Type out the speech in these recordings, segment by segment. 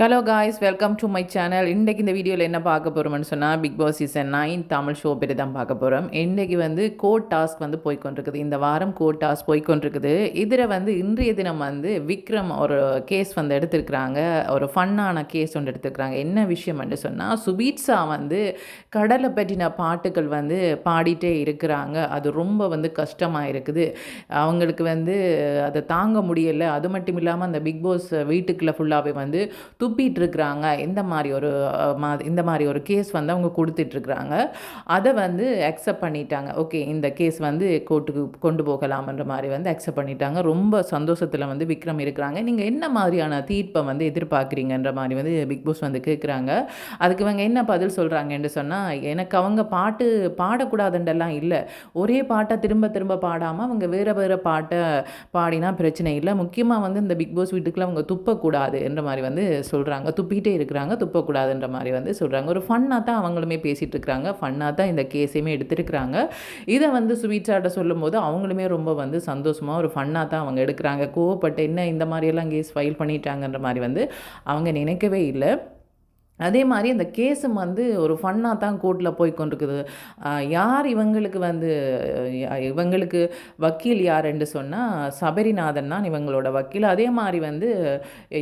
Hello guys, welcome to my channel. இன்றைக்கு இந்த வீடியோவில் என்ன பார்க்க போகிறோம்னு சொன்னால், Bigg Boss season 9 Tamil show பற்றி தான் பார்க்க போகிறோம். இன்றைக்கி வந்து கோட் டாஸ்க் வந்து போய்கொண்டிருக்குது. இந்த வாரம் கோட் டாஸ்க் போய்கொண்டிருக்குது. இதில் வந்து இன்றைய தினம் வந்து விக்ரம் ஒரு கேஸ் வந்து எடுத்திருக்கிறாங்க. ஒரு ஃபன்னான கேஸ் ஒன்று எடுத்துருக்குறாங்க. என்ன விஷயம்னு சொன்னால், சுபீட்சா வந்து கடலை பற்றின பாட்டுகள் வந்து பாடிட்டே இருக்கிறாங்க. அது ரொம்ப வந்து கஷ்டமாக இருக்குது. அவங்களுக்கு வந்து அதை தாங்க முடியலை. அது மட்டும் இல்லாமல் அந்த பிக் பாஸ் வீட்டுக்குள்ளே ஃபுல்லாகவே வந்து துப்பிகிட்ருக்குறாங்க. இந்த மாதிரி ஒரு கேஸ் வந்து அவங்க கொடுத்துட்ருக்குறாங்க. அதை வந்து அக்செப்ட் பண்ணிட்டாங்க. ஓகே, இந்த கேஸ் வந்து கோர்ட்டுக்கு கொண்டு போகலாம்ன்ற மாதிரி வந்து அக்செப்ட் பண்ணிட்டாங்க. ரொம்ப சந்தோஷத்தில் வந்து விக்ரம் இருக்கிறாங்க. நீங்கள் என்ன மாதிரியான தீர்ப்பை வந்து எதிர்பார்க்குறீங்கன்ற மாதிரி வந்து பிக் பாஸ் வந்து கேட்குறாங்க. அதுக்கு இவங்க என்ன பதில் சொல்கிறாங்கன்னு சொன்னால், எனக்கு அவங்க பாட்டு பாடக்கூடாதுன்றெல்லாம் இல்லை. ஒரே பாட்டை திரும்ப திரும்ப பாடாமல் அவங்க வேறு வேறு பாட்டை பாடினா பிரச்சனை இல்லை. முக்கியமாக வந்து இந்த பிக் பாஸ் வீட்டுக்குள்ள அவங்க துப்பக்கூடாது என்ற மாதிரி வந்து சொல்கிறாங்க. துப்பிக்கிட்டே இருக்கிறாங்க, துப்பக்கூடாதுன்ற மாதிரி வந்து சொல்கிறாங்க. ஒரு ஃபன்னாக தான் அவங்களுமே பேசிகிட்டு இருக்கிறாங்க. ஃபன்னாக தான் இந்த கேஸையுமே எடுத்துருக்குறாங்க. இதை வந்து சுவீட்ஸாட்ட சொல்லும்போது அவங்களுமே ரொம்ப வந்து சந்தோஷமாக ஒரு ஃபன்னாக தான் அவங்க எடுக்கிறாங்க. கோவப்பட்டு என்ன இந்த மாதிரியெல்லாம் கேஸ் ஃபைல் பண்ணிட்டாங்கன்ற மாதிரி வந்து அவங்க நினைக்கவே இல்லை. அதே மாதிரி அந்த கேஸும் வந்து ஒரு ஃபன்னாக தான் கோர்ட்டில் போய் கொண்டிருக்குது. யார் இவங்களுக்கு வக்கீல் யாருன்னு சொன்னால் சபரிநாதன் தான் இவங்களோட வக்கீல். அதே மாதிரி வந்து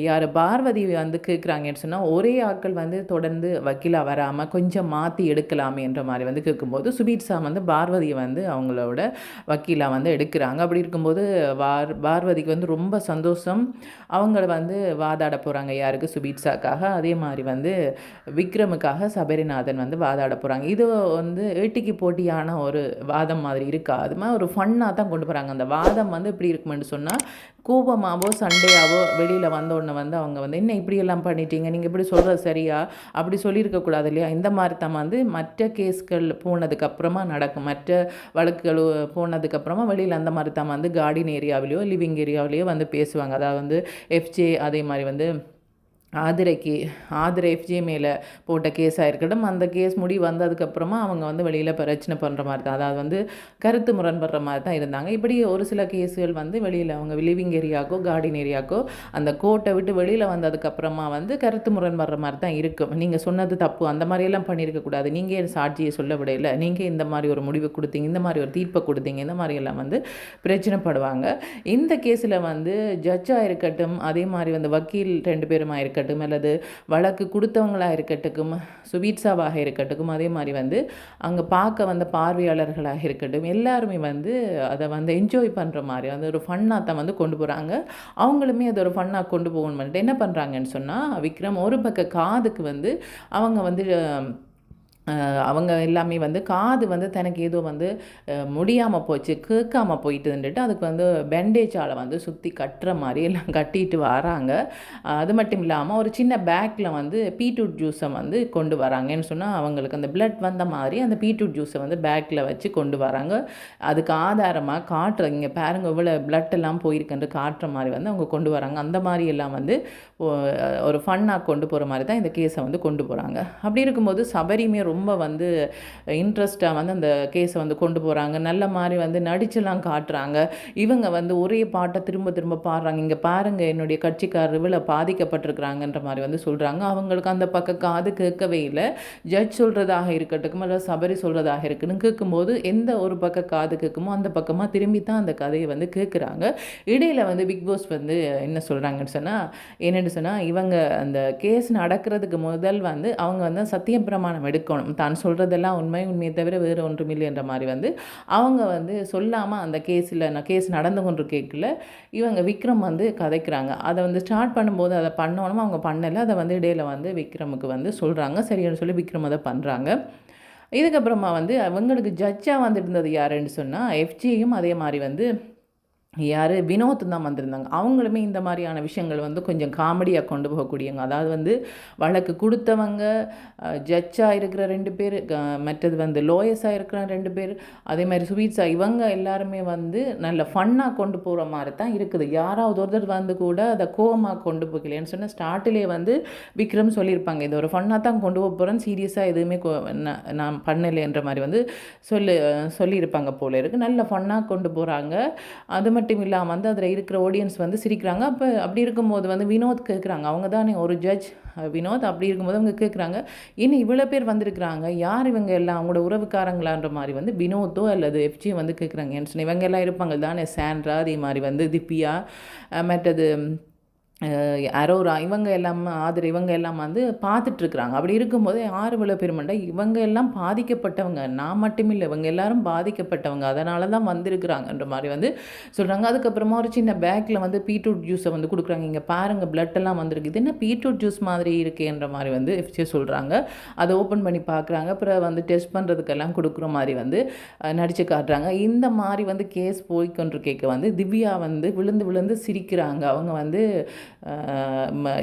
யார் பார்வதி வந்து கேட்குறாங்கன்னு சொன்னால், ஒரே ஆட்கள் வந்து தொடர்ந்து வக்கீலாக வராமல் கொஞ்சம் மாற்றி எடுக்கலாமே என்ற மாதிரி வந்து கேட்கும்போது, சுபீட்சா வந்து பார்வதியை வந்து அவங்களோட வக்கீலாக வந்து எடுக்கிறாங்க. அப்படி இருக்கும்போது பார்வதிக்கு வந்து ரொம்ப சந்தோஷம். அவங்கள வந்து வாதாட போகிறாங்க. யாருக்கு? சுபீட்சாக்காக. அதே மாதிரி வந்து விக்ரமுக்காக சபரிநாதன் வந்து வாதாட போகிறாங்க. இது வந்து ஏட்டிக்கு போட்டியான ஒரு வாதம் மாதிரி இருக்கா? அது மாதிரி ஒரு ஃபன்னாக தான் கொண்டு போகிறாங்க. அந்த வாதம் வந்து எப்படி இருக்குமென்னு சொன்னால், கோபமாவோ சண்டையாவோ வெளியில் வந்தோடனே வந்து அவங்க வந்து என்ன இப்படியெல்லாம் பண்ணிட்டீங்க, நீங்கள் இப்படி சொல்கிறது சரியா, அப்படி சொல்லியிருக்கக்கூடாது இல்லையா, இந்த மாதிரி தான் வந்து மற்ற கேஸ்கள் போனதுக்கப்புறமா நடக்கும். மற்ற வழக்குகள் போனதுக்கப்புறமா வெளியில் அந்த மாதிரி தான் வந்து கார்டன் ஏரியாவிலையோ லிவிங் ஏரியாவிலையோ வந்து பேசுவாங்க. அதாவது வந்து எஃப்ஜே அதே மாதிரி வந்து ஆதிரை எஃப்ஜே மேலே போட்ட கேஸாக இருக்கட்டும், அந்த கேஸ் முடிவு வந்ததுக்கப்புறமா அவங்க வந்து வெளியில் பிரச்சனை பண்ணுற மாதிரி தான், அதாவது வந்து கருத்து முரண்படுற மாதிரி தான் இருந்தாங்க. இப்படி ஒரு சில கேஸுகள் வந்து வெளியில் அவங்க லிவிங் ஏரியாக்கோ கார்டன் ஏரியாக்கோ அந்த கோர்ட்டை விட்டு வெளியில் வந்ததுக்கப்புறமா வந்து கருத்து முரண்படுற மாதிரி தான் இருக்கும். நீங்கள் சொன்னது தப்பு, அந்த மாதிரியெல்லாம் பண்ணியிருக்கக்கூடாது, நீங்கள் சாட்சியை சொல்ல விடையில, நீங்கள் இந்த மாதிரி ஒரு முடிவு கொடுத்தீங்க, இந்த மாதிரி ஒரு தீர்ப்பை கொடுத்தீங்க, இந்த மாதிரியெல்லாம் வந்து பிரச்சனைப்படுவாங்க. இந்த கேஸில் வந்து ஜட்ஜாக இருக்கட்டும், அதே மாதிரி வந்து வக்கீல் 2 பேருமா இருக்கட்டும், அல்லது வழக்கு கொடுத்தவங்களாக இருக்கட்டும், சுவீட்சாவாக இருக்கட்டும், அதே மாதிரி வந்து அங்கே பார்க்க வந்த பார்வையாளர்களாக இருக்கட்டும், எல்லாருமே வந்து அதை வந்து என்ஜாய் பண்ணுற மாதிரி வந்து ஒரு ஃபன்னாக தான் வந்து கொண்டு போகிறாங்க. அவங்களுமே அதை ஒரு ஃபன்னாக கொண்டு போகணும்னு என்ன பண்ணுறாங்கன்னு சொன்னால், விக்ரம் ஒரு பக்க காதுக்கு வந்து அவங்க எல்லாமே வந்து காது வந்து தனக்கு ஏதோ வந்து முடியாமல் போச்சு, கேட்காமல் போயிட்டுன்ட்டு அதுக்கு வந்து பேண்டேஜால் வந்து சுற்றி கட்டுற மாதிரி எல்லாம் கட்டிட்டு வராங்க. அது மட்டும் இல்லாமல் ஒரு சின்ன பேக்கில் வந்து பீட்ரூட் ஜூஸை வந்து கொண்டு வராங்கன்னு சொன்னால், அவங்களுக்கு அந்த பிளட் வந்த மாதிரி அந்த பீட்ரூட் ஜூஸை வந்து பேக்கில் வச்சு கொண்டு வராங்க. அதுக்கு ஆதாரமாக காட்டுற இங்கே பாருங்க இவ்வளோ பிளட் எல்லாம் போயிருக்குன்னு காட்டுற மாதிரி வந்து அவங்க கொண்டு வராங்க. அந்த மாதிரி எல்லாம் வந்து ஒரு ஃபன்னாக கொண்டு போகிற மாதிரி தான் இந்த கேஸை வந்து கொண்டு போகிறாங்க. அப்படி இருக்கும்போது சபரியுமே ரொம்ப வந்து இன்ட்ரெஸ்ட்டாக வந்து அந்த கேஸை வந்து கொண்டு போகிறாங்க. நல்ல மாதிரி வந்து நடிச்செல்லாம் காட்டுறாங்க. இவங்க வந்து ஒரே பாட்டை திரும்ப திரும்ப பாடுறாங்க. இங்கே பாருங்கள் என்னுடைய கட்சிக்காரர் இவ்வளோ பாதிக்கப்பட்டிருக்கிறாங்கன்ற மாதிரி வந்து சொல்கிறாங்க. அவங்களுக்கு அந்த பக்கம் காது கேட்கவே இல்லை. ஜட்ஜ் சொல்கிறதாக இருக்கட்டும், இல்லை சபரி சொல்கிறதாக இருக்குன்னு கேட்கும்போது எந்த ஒரு பக்கம் காது கேட்குமோ அந்த பக்கமாக திரும்பி தான் அந்த கதையை வந்து கேட்குறாங்க. இடையில் வந்து பிக் பாஸ் வந்து என்ன சொல்கிறாங்கன்னு சொன்னால் இவங்க அந்த கேஸ் நடக்கிறதுக்கு முதல் வந்து அவங்க வந்து சத்திய பிரமாணம் எடுக்கணும். தான் சொல்கிறதெல்லாம் உண்மையை தவிர வேறு ஒன்றும் இல்லைன்ற மாதிரி வந்து அவங்க வந்து சொல்லாமல் அந்த கேஸ் நடந்து கொண்டு கேட்கல இவங்க விக்ரம் வந்து கதைக்கிறாங்க. அதை வந்து ஸ்டார்ட் பண்ணும்போது அதை பண்ணணும், அவங்க பண்ணலை. அதை வந்து இடையில் வந்து விக்ரமுக்கு வந்து சொல்கிறாங்க. சரின்னு சொல்லி விக்ரம் அதை பண்ணுறாங்க. இதுக்கப்புறமா வந்து அவங்களுக்கு ஜட்ஜாக வந்துருந்தது யாருன்னு சொன்னால் எஃப்ஜியும் அதே மாதிரி வந்து வினோத் தான் வந்திருந்தாங்க. அவங்களுமே இந்த மாதிரியான விஷயங்கள் வந்து கொஞ்சம் காமெடியாக கொண்டு போகக்கூடியவங்க. அதாவது வந்து வழக்கு கொடுத்தவங்க, ஜட்ஜாக இருக்கிற 2 பேர், மற்றது வந்து லோயஸாக இருக்கிற 2 பேர், அதே மாதிரி சுவீட்ஸா, இவங்க எல்லாருமே வந்து நல்ல ஃபன்னாக கொண்டு போகிற மாதிரி தான் இருக்குது. யாராவது ஒருத்தர் வந்து கூட அதை கோவமாக கொண்டு போகலைன்னு சொன்னால் ஸ்டார்டிலே வந்து விக்ரம் சொல்லியிருப்பாங்க, இது ஒரு ஃபன்னாக தான் கொண்டு போக போகிறேன், சீரியஸாக எதுவுமே நான் பண்ணலைன்ற மாதிரி வந்து சொல்லியிருப்பாங்க போல இருக்குது. நல்ல ஃபன்னாக கொண்டு போகிறாங்க. அது மட்டும் மட்டும் இல்லாமல் வந்து அதில் இருக்கிற ஆடியன்ஸ் வந்து சிரிக்கிறாங்க. அப்படி இருக்கும்போது வந்து வினோத் கேட்குறாங்க, அவங்க தானே ஒரு ஜட்ஜ் வினோத். அப்படி இருக்கும்போது அவங்க கேட்குறாங்க, இன்னும் இவ்வளோ பேர் வந்திருக்கிறாங்க, யார் இவங்க எல்லாம், அவங்களோட உறவுக்காரங்களான்ற மாதிரி வந்து வினோத்தோ அல்லது எஃப்ஜியோ வந்து கேட்குறாங்க. ஏன்னு சொன்னால் இவங்க எல்லாம் இருப்பாங்க தானே, சாண்ட்ரா, அதே மாதிரி வந்து திப்பியா, மற்றது அரோரா, இவங்க எல்லாம் இவங்க எல்லாம் வந்து பார்த்துட்ருக்குறாங்க. அப்படி இருக்கும்போது யார் இவ்வளோ பெருமண்டா, இவங்க எல்லாம் பாதிக்கப்பட்டவங்க, நான் மட்டும் இல்லை, இவங்க எல்லாரும் பாதிக்கப்பட்டவங்க, அதனால தான் வந்திருக்கிறாங்கன்ற மாதிரி வந்து சொல்கிறாங்க. அதுக்கப்புறமா ஒரு சின்ன பேக்கில் வந்து பீட்ரூட் ஜூஸை வந்து கொடுக்குறாங்க. இங்கே பாருங்கள், பிளட் எல்லாம் வந்திருக்கு, இது என்ன பீட்ரூட் ஜூஸ் மாதிரி இருக்கேன்ற மாதிரி வந்து எஃப்ஜே சொல்கிறாங்க. அதை ஓப்பன் பண்ணி பார்க்குறாங்க. அப்புறம் வந்து டெஸ்ட் பண்ணுறதுக்கெல்லாம் கொடுக்குற மாதிரி வந்து நடித்து காட்டுறாங்க. இந்த மாதிரி வந்து கேஸ் போய்கொண்டு கேட்க வந்து திவ்யா வந்து விழுந்து விழுந்து சிரிக்கிறாங்க. அவங்க வந்து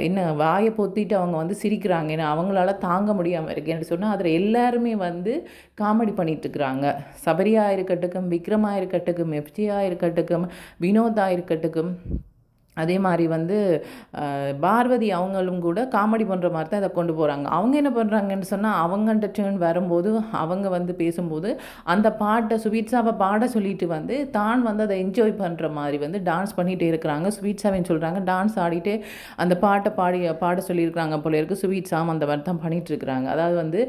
என்ன வாயை பொத்திட்டு அவங்க வந்து சிரிக்கிறாங்க. ஏன்னா அவங்களால தாங்க முடியாமல் இருக்கேன்னு சொன்னால் அதில் எல்லாருமே வந்து காமெடி பண்ணிகிட்ருக்குறாங்க. சபரியா இருக்கட்டுக்கும், விக்ரமா இருக்கட்டுக்கும், எஃப்ஜியா இருக்கட்டுக்கும், வினோதா இருக்கட்டுக்கும், அதே மாதிரி வந்து பார்வதி அவங்களும் கூட காமெடி பண்ணுற மாதிரி தான் இதை கொண்டு போகிறாங்க. அவங்க என்ன பண்ணுறாங்கன்னு சொன்னால், அவங்கள்ட்ட டேர்ன் வரும்போது அவங்க வந்து பேசும்போது அந்த பாட்டை சுவீட்ஸாவை பாட சொல்லிட்டு வந்து தான் வந்து அதை என்ஜாய் பண்ணுற மாதிரி வந்து டான்ஸ் பண்ணிகிட்டே இருக்கிறாங்க. சுவீட்ஸாவின்னு சொல்கிறாங்க, டான்ஸ் ஆடிட்டு அந்த பாட்டை பாட சொல்லியிருக்கிறாங்க போல இருக்குது. சுவீட்ஸாம் அந்த மாதிரி தான் பண்ணிகிட்ருக்குறாங்க. அதாவது வந்து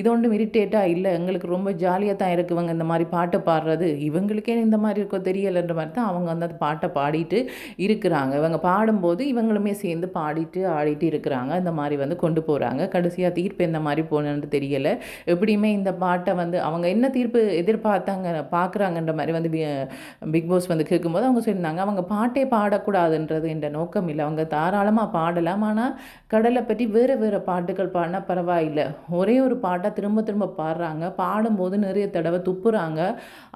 இது ஒன்றும் இரிட்டேட்டாக இல்லை, எங்களுக்கு ரொம்ப ஜாலியாக தான் இருக்குவங்க இந்த மாதிரி பாட்டை பாடுறது, இவங்களுக்கே இந்த மாதிரி இருக்கோ தெரியலைன்ற மாதிரி தான் அவங்க வந்து அந்த பாட்டை பாடிட்டு இருக்கிறாங்க. இவங்க பாடும்போது இவங்களுமே சேர்ந்து பாடிட்டு ஆடிட்டு இருக்கிறாங்க. இந்த மாதிரி வந்து கொண்டு போகிறாங்க. கடைசியாக தீர்ப்பு எந்த மாதிரி போனன்னு தெரியலை. எப்படியுமே இந்த பாட்டை வந்து அவங்க என்ன தீர்ப்பு பார்க்குறாங்கன்ற மாதிரி வந்து பிக் பாஸ் வந்து கேட்கும்போது அவங்க சொல்லியிருந்தாங்க, அவங்க பாட்டே பாடக்கூடாதுன்றது என்ற நோக்கம் இல்லை, அவங்க தாராளமாக பாடலாம், ஆனால் கடலை பற்றி வேறு வேறு பாட்டுகள் பாடினா பரவாயில்லை, ஒரே ஒரு பாட்டை திரும்ப திரும்ப பாடுறாங்க, பாடும்போது நிறைய தடவை துப்புறாங்க,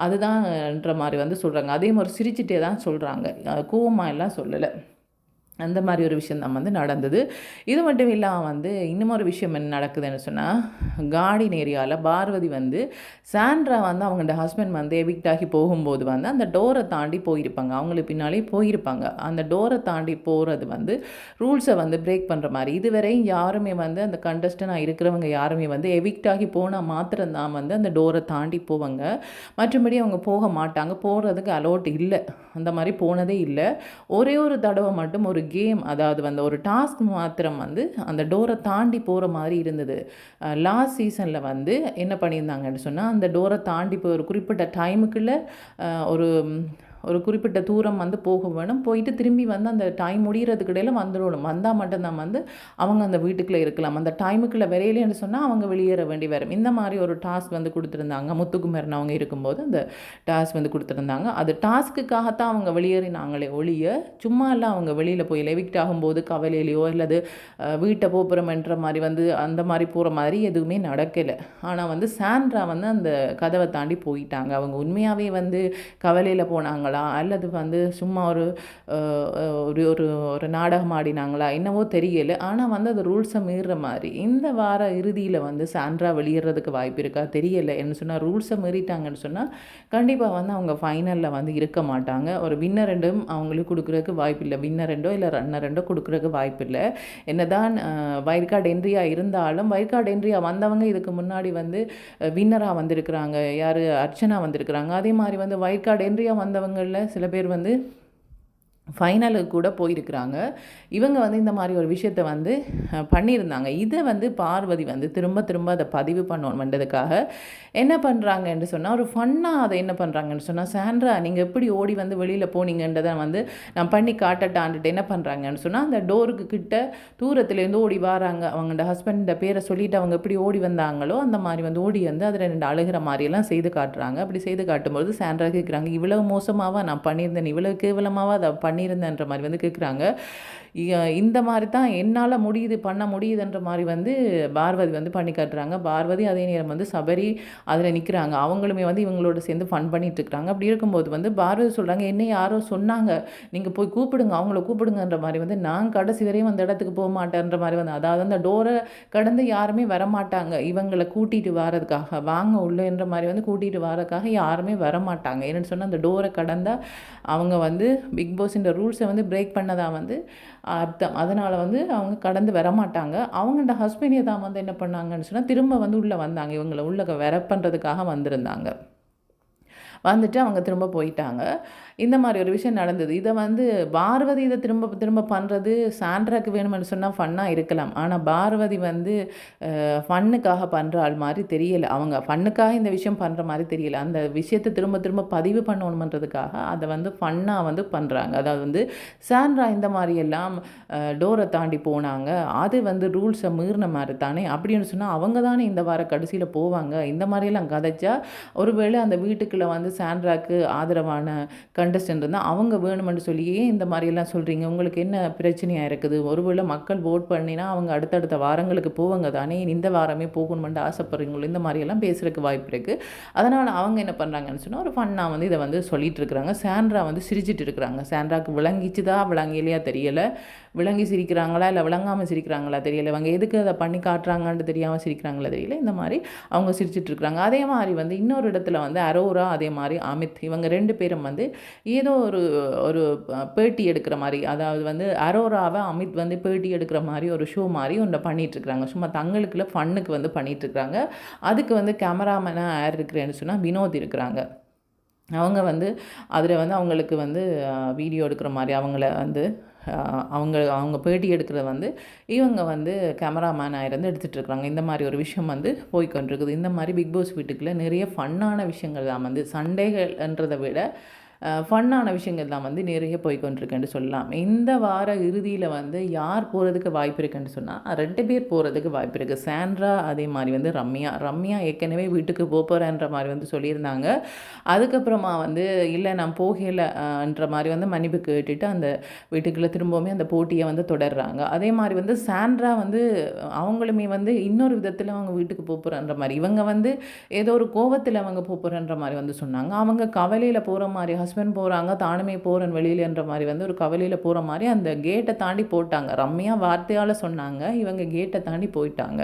அதுதான்ன்ற மாதிரி வந்து சொல்கிறாங்க. அதே மாதிரி சிரிச்சுட்டே தான் சொல்கிறாங்க, கோவமாக எல்லாம் சொல்லலை. அந்த மாதிரி ஒரு விஷயம் தான் வந்து நடந்தது. இது மட்டும் இல்லாமல் வந்து இன்னும் ஒரு விஷயம் என்ன நடக்குதுன்னு சொன்னால், கார்டன் ஏரியாவில் பார்வதி வந்து சாண்ட்ரா வந்து அவங்களோட ஹஸ்பண்ட் வந்து எவிக்ட் ஆகி போகும்போது வந்து அந்த டோரை தாண்டி போயிருப்பாங்க, அவங்களுக்கு பின்னாலே போயிருப்பாங்க. அந்த டோரை தாண்டி போகிறது வந்து ரூல்ஸை வந்து பிரேக் பண்ணுற மாதிரி. இதுவரையும் யாருமே வந்து அந்த கண்டஸ்டனாக இருக்கிறவங்க யாருமே வந்து எவிக்ட் ஆகி போனால் மாத்திரம்தான் வந்து அந்த டோரை தாண்டி போவாங்க, மற்றபடி அவங்க போக மாட்டாங்க, போகிறதுக்கு அலோட் இல்லை, அந்த மாதிரி போனதே இல்லை. ஒரே ஒரு தடவை மட்டும் ஒரு கேம், அதாவது வந்து ஒரு டாஸ்க் மாத்திரம் வந்து அந்த டோரை தாண்டி போகிற மாதிரி இருந்தது. லாஸ்ட் சீசனில் வந்து என்ன பண்ணியிருந்தாங்கன்னு சொன்னால், அந்த டோரை தாண்டி போய் ஒரு குறிப்பிட்ட டைமுக்குள்ளே ஒரு குறிப்பிட்ட தூரம் வந்து போக வேணும், போயிட்டு திரும்பி வந்து அந்த டைம் முடிகிறதுக்கு இடையில் வந்துடணும், வந்தால் மட்டும்தான் வந்து அவங்க அந்த வீட்டுக்குள்ளே இருக்கலாம். அந்த டைமுக்குள்ளே வரையிலேன்னு சொன்னால் அவங்க வெளியேற வேண்டி வரும். இந்த மாதிரி ஒரு டாஸ்க் வந்து கொடுத்துருந்தாங்க. முத்துக்குமரன் அவங்க இருக்கும்போது அந்த டாஸ்க் வந்து கொடுத்துருந்தாங்க. அது டாஸ்க்குக்காகத்தான் அவங்க வெளியேறினாங்களே ஒழிய சும்மா எல்லாம் அவங்க வெளியில் போய் எவிக்ட் ஆகும்போது கவலையிலையோ அல்லது வீட்டை போப்புறமென்ற மாதிரி வந்து அந்த மாதிரி போகிற மாதிரி எதுவுமே நடக்கலை. ஆனால் வந்து சாண்ட்ரா வந்து அந்த கதவை தாண்டி போயிட்டாங்க. அவங்க உண்மையாகவே வந்து கவலையில் போனாங்க அல்லது வந்து சும்மா ஒரு ஒரு ஒரு நாடகம் ஆடினாங்களா என்னவோ தெரியலை. ஆனால் வந்து அது ரூல்ஸை மீறுற மாதிரி. இந்த வார இறுதியில் வந்து சாண்ட்ரா வெளியேறதுக்கு வாய்ப்பு இருக்கா தெரியலை. என்ன சொன்னால், ரூல்ஸை மீறிட்டாங்கன்னு சொன்னால் கண்டிப்பாக வந்து அவங்க ஃபைனலில் வந்து இருக்க மாட்டாங்க. ஒரு வின்னர் ரெண்டும் அவங்களுக்கு கொடுக்குறதுக்கு வாய்ப்பு இல்லை, வின்னர் ரெண்டோ இல்லை ரன்னர் ரெண்டோ கொடுக்குறதுக்கு வாய்ப்பு இல்லை. என்னதான் வைல்ட் கார்டு என்ட்ரியாக இருந்தாலும் வைல்ட் கார்டு என்ட்ரியாக வந்தவங்க இதுக்கு முன்னாடி வந்து வின்னராக வந்திருக்கிறாங்க. யார், அர்ச்சனா வந்திருக்கிறாங்க. அதே மாதிரி வந்து வைல்ட் கார்டு என்ட்ரியாக வந்தவங்க சில பேர் வந்து ஃபைனலுக்கு கூட போயிருக்கிறாங்க. இவங்க வந்து இந்த மாதிரி ஒரு விஷயத்தை வந்து பண்ணியிருந்தாங்க. இதை வந்து பார்வதி வந்து திரும்ப திரும்ப அதை பதிவு பண்ணணுன்றதுக்காக என்ன பண்ணுறாங்கன்னு சொன்னால், ஒரு ஃபன்னாக அதை என்ன பண்ணுறாங்கன்னு சொன்னால், சாண்ட்ரா நீங்கள் எப்படி ஓடி வந்து வெளியில் போனீங்கன்றதை வந்து நான் பண்ணி காட்டட்டான்ட்டு என்ன பண்ணுறாங்கன்னு சொன்னால், அந்த டோருக்கு கிட்ட தூரத்துலேருந்து ஓடி வராங்க. அவங்களோட ஹஸ்பண்ட் பேரை சொல்லிவிட்டு அவங்க எப்படி ஓடி வந்தாங்களோ அந்த மாதிரி வந்து ஓடி வந்து அதில் ரெண்டு அழுகிற மாதிரியெல்லாம் செய்து காட்டுறாங்க. அப்படி செய்து காட்டும்போது சாண்ட்ரா கேட்குறாங்க, இவ்வளவு மோசமாவா நான் பண்ணியிருந்தேன், இவ்வளவு கேவலமாவா அதை பண்ணியிருந்தேன்ற மாதிரி வந்து கேட்குறாங்க. இந்த மாதிரி தான் என்னால் பண்ண முடியுதுன்ற மாதிரி வந்து பார்வதி வந்து பண்ணி காட்டுறாங்க. பார்வதி அதே நேரம் வந்து சபரி அதில் நிற்கிறாங்க. அவங்களுமே வந்து இவங்களோட சேர்ந்து ஃபன் பண்ணிட்டு இருக்கிறாங்க. அப்படி இருக்கும்போது வந்து பார்வதி சொல்கிறாங்க, என்ன யாரோ சொன்னாங்க, நீங்கள் போய் கூப்பிடுங்க, அவங்கள கூப்பிடுங்கன்ற மாதிரி வந்து நான் கடைசி வரையும் அந்த இடத்துக்கு போக மாட்டேன்ற மாதிரி வந்து, அதாவது அந்த டோரை கடந்து யாருமே வரமாட்டாங்க இவங்களை கூட்டிகிட்டு வரதுக்காக, வாங்க உள்ளேன்ற மாதிரி வந்து கூட்டிகிட்டு வரதுக்காக யாருமே வரமாட்டாங்க. என்னென்னு சொன்னால், அந்த டோரை கடந்தால் அவங்க வந்து பிக் பாஸின் ரூல்ஸை வந்து பிரேக் பண்ணதாக வந்து அர்த்தம். அதனால் வந்து அவங்க கடந்து வரமாட்டாங்க. அவங்களோட ஹஸ்பண்டே தான் வந்து என்ன பண்ணாங்கன்னு சொன்னால், திரும்ப வந்து உள்ளே வந்தாங்க, இவங்களை உள்ள வர பண்ணுறதுக்காக வந்திருந்தாங்க. வந்துட்டு அவங்க திரும்ப போயிட்டாங்க. இந்த மாரி ஒரு விஷயம் நடந்தது. இத வந்து பார்வதி இத திரும்ப திரும்ப பண்றது சாண்ட்ராக்கு வேணும்னு சொன்னா ஃபன்னா இருக்கலாம். ஆனா பார்வதி வந்து ஃபன்னுக்காக பண்ற ஆள் மாரி தெரியல. அவங்க ஃபன்னுக்காக இந்த விஷயம் பண்ற மாரி தெரியல. அந்த விஷயத்த திரும்ப திரும்ப பதிவு பண்ணணுமன்றதுக்காக அத வந்து ஃபன்னா வந்து பண்றாங்க. அதாவது வந்து சாண்ட்ரா இந்த மாரியெல்லாம் டோர தாண்டி போனாங்க. அது வந்து ரூல்ஸ மீறின மாரி தானே! அப்படின்னு சொன்னா அவங்க தானே இந்த வார கடைசியில போவாங்க. இந்த மாரியெல்லாம் கதைச்சா, ஒருவேளை அந்த வீட்டுக்குள்ள வந்து சாண்ட்ராக்கு ஆதரவான கண்டஸ்டன்ட் இருந்தா, அவங்க வேணுமென்று சொல்லி ஏன் இந்த மாரியெல்லாம் சொல்றீங்க? உங்களுக்கு என்ன பிரச்சனையா இருக்குது? ஒருவேளை மக்கள் வோட் பண்ணினா, அவங்க அடுத்தடுத்த வாரங்களுக்கு போவாங்க தானே! இந்த வாரமே போகணுமென்ட்டு ஆசைப்படுறீங்களோ? இந்த மாரியெல்லாம் பேசுறதுக்கு வாய்ப்பு இருக்கு. அதனால அவங்க என்ன பண்றாங்கன்னு சொன்னா, ஒரு ஃபன்னா வந்து இத வந்து சொல்லிட்டு இருக்கிறாங்க. சாண்ட்ரா வந்து சிரிச்சுட்டு இருக்கிறாங்க. சாண்ட்ராக்கு விளங்கிச்சுதா? விளங்கலையா தெரியல. விளங்கி சிரிக்கிறாங்களா? இல்ல விளங்காம சிரிக்கிறாங்களா தெரியல. இவங்க எதுக்கு அத பண்ணி காட்டுறாங்கன்னு தெரியாம சிரிக்கிறாங்களா தெரியல. இந்த மாரி அவங்க சிரிச்சுட்டு இருக்கிறாங்க. அதே மாரி வந்து இன்னொரு இடத்துல வந்து அரோரா, அதே மாரி அமித் இவங்க 2 பேரும் வந்து ஏதோ ஒரு ஒரு பேட்டி எடுக்கிற மாரி, அதாவது வந்து அரோராவ அமித் வந்து பேட்டி எடுக்கிற மாரி ஒரு ஷோ மாரி ஒண்ண பண்ணிட்டு இருக்கிறாங்க. சும்மா தங்களுக்குள்ள ஃபன்னுக்கு வந்து பண்ணிட்டு இருக்கிறாங்க. அதுக்கு வந்து கேமராமேனா யார் இருக்கிறேன்னு சொன்னா வினோத் இருக்கிறாங்க. அவங்க வந்து அதில வந்து அவங்களுக்கு வந்து வீடியோ எடுக்கிற மாரி அவங்கள வந்து அவங்க அவங்க பேட்டி எடுக்கிறத வந்து இவங்க வந்து கேமராமேனா இருந்து எடுத்துட்டு இருக்கிறாங்க. இந்த மாரி ஒரு விஷயம் வந்து போய்க்கொண்டிருக்குது. இந்த மாரி பிக் பாஸ் வீட்டுக்குள்ள நிறைய ஃபன்னான விஷயங்கள் தான் வந்து சண்டைகள்ன்றத விட ஃபன்னான விஷயங்கள் தான் வந்து நிறைய போய்க்கொண்டிருக்குன்னு சொல்லலாம். இந்த வார இறுதியில வந்து யார் போறதுக்கு வாய்ப்பு இருக்குன்னு சொன்னா, 2 பேர் போறதுக்கு வாய்ப்பு இருக்கு. சாண்ட்ரா அதே மாரி வந்து ரம்யா. ரம்யா ஏற்கனவே வீட்டுக்கு போறேன்ற மாரி வந்து சொல்லியிருந்தாங்க. அதுக்கப்புறமா வந்து இல்ல நான் போகல ன்ற மாரி வந்து மன்னிப்பு கேட்டுட்டு அந்த வீட்டுக்குள்ள திரும்பவுமே அந்த போட்டிய வந்து தொடர்றாங்க. அதே மாரி வந்து சாண்ட்ரா வந்து அவங்களுமே வந்து இன்னொரு விதத்தில அவங்க வீட்டுக்கு போறேன்ற மாரி. இவங்க வந்து ஏதோ ஒரு கோவத்தில அவங்க போறேன்ற மாரி வந்து சொன்னாங்க. அவங்க கவலையில போற மாரி ஹஸ்பண்ட் போறாங்க, தானுமே போறேன் வெளியிலன்ற மாரி வந்து ஒரு கவலையில போற மாரி அந்த கேட்ட தாண்டி போட்டாங்க. ரம்யா வார்த்தையால சொன்னாங்க. இவங்க கேட்ட தாண்டி போயிட்டாங்க.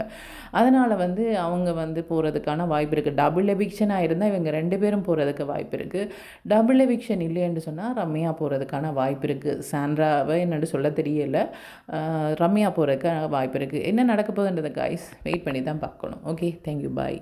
அதனால வந்து அவங்க வந்து போறதுக்கான வாய்ப்பு இருக்கு. டபுள் எவிக்ஷனா இருந்தா இவங்க 2 பேரும் போறதுக்கு வாய்ப்பு இருக்கு. டபுள் எவிக்ஷன் இல்லைன்னு சொன்னா ரம்யா போறதுக்கான வாய்ப்பு இருக்கு. சாண்ட்ராவ என்னன்னு சொல்ல தெரியல. ரம்யா போறதுக்கு வாய்ப்பு இருக்கு. என்ன நடக்க போகுதுன்றத காய்ஸ் வெயிட் பண்ணி தான் பார்க்கணும். ஓகே. Thank you. பாய்.